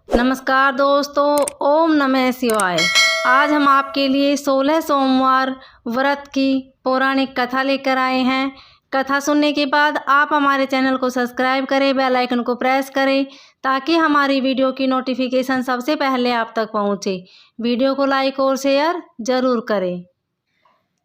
नमस्कार दोस्तों, ओम नमः शिवाय। आज हम आपके लिए 16 सोमवार व्रत की पौराणिक कथा लेकर आए हैं। कथा सुनने के बाद आप हमारे चैनल को सब्सक्राइब करें, बेल आइकन को प्रेस करें ताकि हमारी वीडियो की नोटिफिकेशन सबसे पहले आप तक पहुंचे। वीडियो को लाइक और शेयर जरूर करें।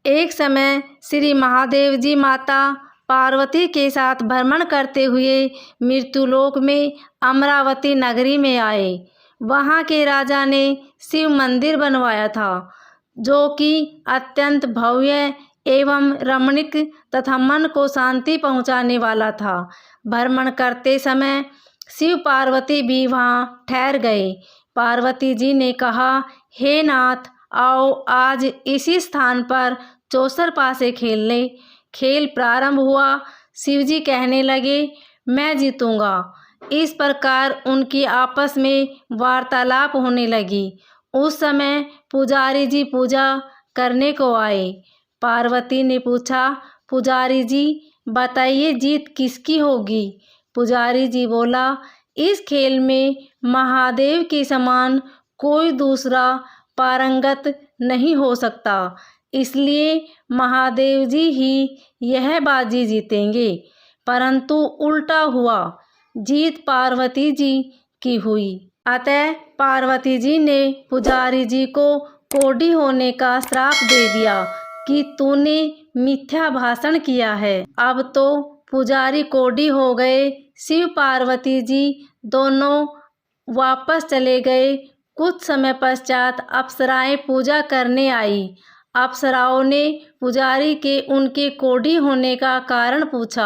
एक समय श्री महादेव जी माता पार्वती के साथ भ्रमण करते हुए मृत्युलोक में अमरावती नगरी में आए। वहाँ के राजा ने शिव मंदिर बनवाया था, जो कि अत्यंत भव्य एवं रमणीक तथा मन को शांति पहुँचाने वाला था। भ्रमण करते समय शिव पार्वती भी वहाँ ठहर गए। पार्वती जी ने कहा, हे नाथ, आओ आज इसी स्थान पर चौसर पासे खेल ले। खेल प्रारंभ हुआ। शिवजी कहने लगे, मैं जीतूंगा। इस प्रकार उनकी आपस में वार्तालाप होने लगी। उस समय पुजारी जी पूजा करने को आए। पार्वती ने पूछा, पुजारी जी बताइए जीत किसकी होगी? पुजारी जी बोला, इस खेल में महादेव के समान कोई दूसरा पारंगत नहीं हो सकता, इसलिए महादेव जी ही यह बाजी जीतेंगे। परंतु उल्टा हुआ, जीत पार्वती जी की हुई। अतः पार्वती जी ने पुजारी जी को कोढ़ी होने का श्राप दे दिया कि तूने मिथ्या भाषण किया है। अब तो पुजारी कोढ़ी हो गए। शिव पार्वती जी दोनों वापस चले गए। कुछ समय पश्चात अप्सराएं पूजा करने आई। अप्सराओं ने पुजारी के उनके कोढ़ी होने का कारण पूछा।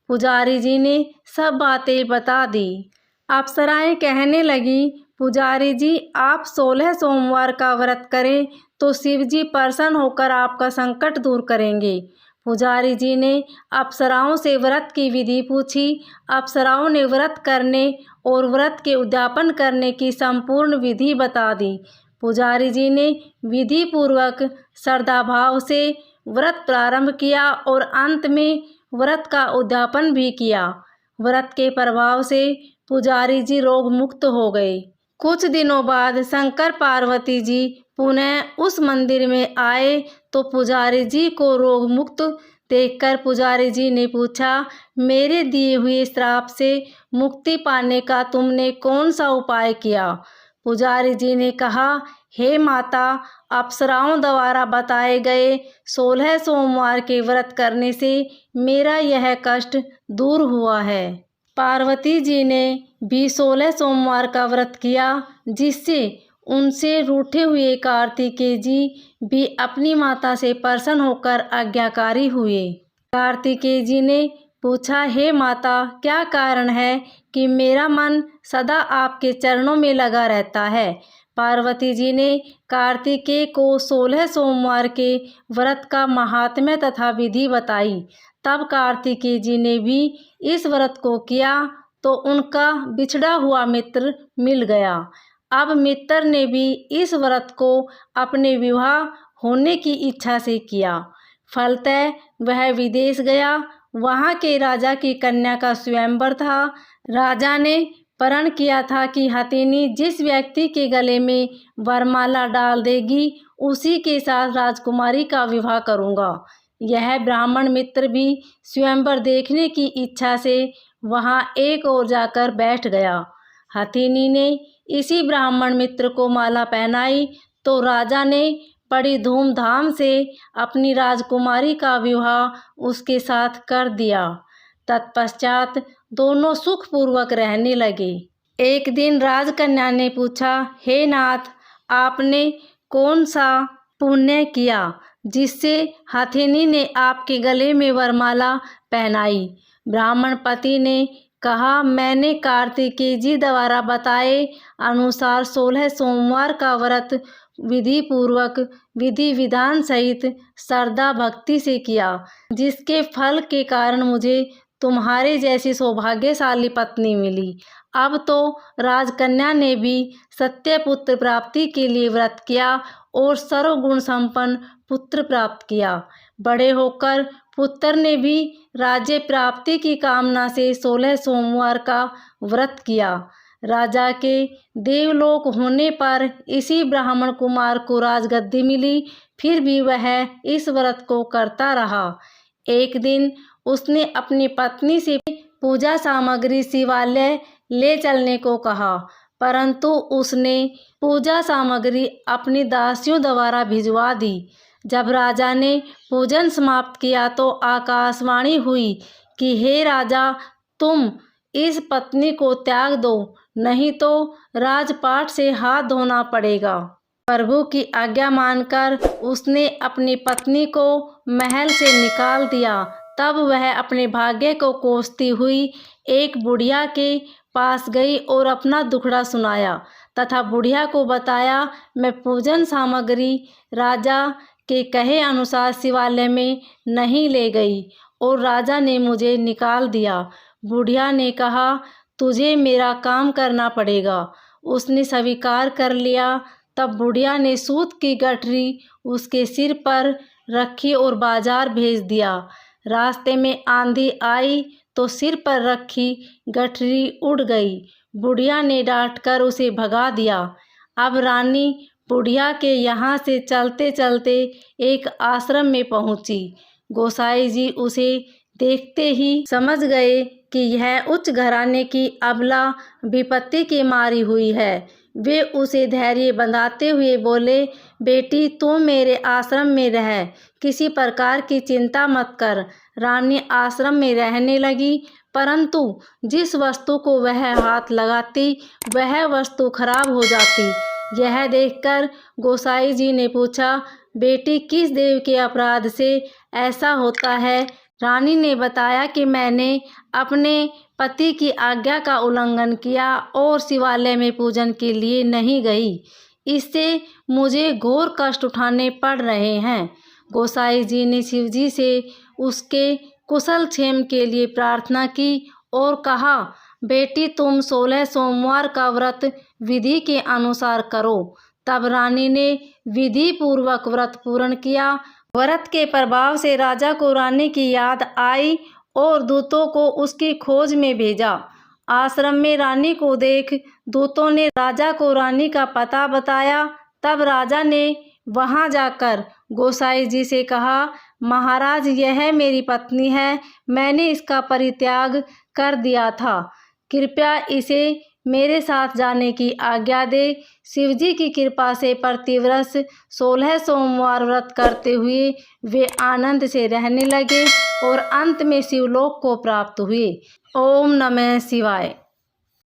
पुजारी जी ने सब बातें बता दी। अप्सराएं कहने लगी, पुजारी जी आप 16 सोमवार का व्रत करें तो शिव जी प्रसन्न होकर आपका संकट दूर करेंगे। पुजारी जी ने अप्सराओं से व्रत की विधि पूछी। अप्सराओं ने व्रत करने और व्रत के उद्यापन करने की संपूर्ण विधि बता दी। पुजारी जी ने विधि पूर्वक श्रद्धाभाव से व्रत प्रारंभ किया और अंत में व्रत का उद्यापन भी किया। व्रत के प्रभाव से पुजारी जी रोग मुक्त हो गए। कुछ दिनों बाद शंकर पार्वती जी पुनः उस मंदिर में आए तो पुजारी जी को रोग मुक्त देखकर पुजारी जी ने पूछा, मेरे दिए हुए श्राप से मुक्ति पाने का तुमने कौन सा उपाय किया? पुजारी जी ने कहा, हे माता, अप्सराओं द्वारा बताए गए 16 सोमवार के व्रत करने से मेरा यह कष्ट दूर हुआ है। पार्वती जी ने भी 16 सोमवार का व्रत किया, जिससे उनसे रूठे हुए कार्तिकेय जी भी अपनी माता से प्रसन्न होकर आज्ञाकारी हुए। कार्तिकेय जी ने पूछा, हे माता, क्या कारण है कि मेरा मन सदा आपके चरणों में लगा रहता है? पार्वती जी ने कार्तिकेय को 16 सोमवार के व्रत का महात्म्य तथा विधि बताई। तब कार्तिकेय जी ने भी इस व्रत को किया तो उनका बिछड़ा हुआ मित्र मिल गया। अब मित्र ने भी इस व्रत को अपने विवाह होने की इच्छा से किया। फलतः वह विदेश गया। वहाँ के राजा की कन्या का स्वयंवर था। राजा ने प्रण किया था कि हथिनी जिस व्यक्ति के गले में वरमाला डाल देगी उसी के साथ राजकुमारी का विवाह करूँगा। यह ब्राह्मण मित्र भी स्वयंवर देखने की इच्छा से वहाँ एक ओर जाकर बैठ गया। हथिनी ने इसी ब्राह्मण मित्र को माला पहनाई तो राजा ने बड़ी धूमधाम से अपनी राजकुमारी का विवाह उसके साथ कर दिया। तत्पश्चात दोनों सुखपूर्वक रहने लगे। एक दिन राजकन्या ने पूछा, हे नाथ, आपने कौन सा पुण्य किया जिससे हथिनी ने आपके गले में वरमाला पहनाई? ब्राह्मण पति ने कहा, मैंने कार्तिकेय जी द्वारा बताए अनुसार 16 सोमवार का व्रत विधि पूर्वक विधि विधान सहित श्रद्धा भक्ति से किया, जिसके फल के कारण मुझे तुम्हारे जैसी सौभाग्यशाली पत्नी मिली। अब तो राजकन्या ने भी सत्य पुत्र प्राप्ति के लिए व्रत किया और सर्वगुण संपन्न पुत्र प्राप्त किया। बड़े होकर पुत्र ने भी राज्य प्राप्ति की कामना से 16 सोमवार का व्रत किया। राजा के देवलोक होने पर इसी ब्राह्मण कुमार को राजगद्दी मिली, फिर भी वह इस व्रत को करता रहा। एक दिन उसने अपनी पत्नी से पूजा सामग्री शिवालय ले चलने को कहा, परंतु उसने पूजा सामग्री अपनी दासियों द्वारा भिजवा दी। जब राजा ने पूजन समाप्त किया तो आकाशवाणी हुई कि हे राजा, तुम इस पत्नी को त्याग दो, नहीं तो राजपाट से हाथ धोना पड़ेगा। प्रभु की आज्ञा मानकर उसने अपनी पत्नी को महल से निकाल दिया। तब वह अपने भाग्य को कोसती हुई एक बुढ़िया के पास गई और अपना दुखड़ा सुनाया तथा बुढ़िया को बताया, मैं पूजन सामग्री राजा के कहे अनुसार शिवालय में नहीं ले गई और राजा ने मुझे निकाल दिया। बुढ़िया ने कहा, तुझे मेरा काम करना पड़ेगा। उसने स्वीकार कर लिया। तब बुढ़िया ने सूत की गठरी उसके सिर पर रखी और बाजार भेज दिया। रास्ते में आंधी आई तो सिर पर रखी गठरी उड़ गई। बुढ़िया ने डांटकर उसे भगा दिया। अब रानी बुढ़िया के यहाँ से चलते चलते एक आश्रम में पहुँची। गोसाई जी उसे देखते ही समझ गए कि यह उच्च घराने की अबला विपत्ति की मारी हुई है। वे उसे धैर्य बंधाते हुए बोले, बेटी तुम मेरे आश्रम में रह, किसी प्रकार की चिंता मत कर। रानी आश्रम में रहने लगी, परंतु जिस वस्तु को वह हाथ लगाती वह वस्तु खराब हो जाती। यह देखकर गोसाई जी ने पूछा, बेटी किस देव के अपराध से ऐसा होता है? रानी ने बताया कि मैंने अपने पति की आज्ञा का उल्लंघन किया और शिवालय में पूजन के लिए नहीं गई। इससे मुझे घोर कष्ट उठाने पड़ रहे हैं। गोसाई जी ने शिवजी से उसके कुशल क्षेम के लिए प्रार्थना की और कहा, बेटी तुम 16 सोमवार का व्रत विधि के अनुसार करो। तब रानी ने विधि पूर्वक व्रत पूर्ण किया। व्रत के प्रभाव से राजा को रानी की याद आई और दूतों को उसकी खोज में भेजा। आश्रम में रानी को देख दूतों ने राजा को रानी का पता बताया। तब राजा ने वहां जाकर गोसाई जी से कहा, महाराज यह मेरी पत्नी है, मैंने इसका परित्याग कर दिया था, कृपया इसे मेरे साथ जाने की आज्ञा दे। शिवजी की कृपा से प्रतिवर्ष 16 सोमवार व्रत करते हुए वे आनंद से रहने लगे और अंत में शिवलोक को प्राप्त हुए। ओम नमः शिवाय।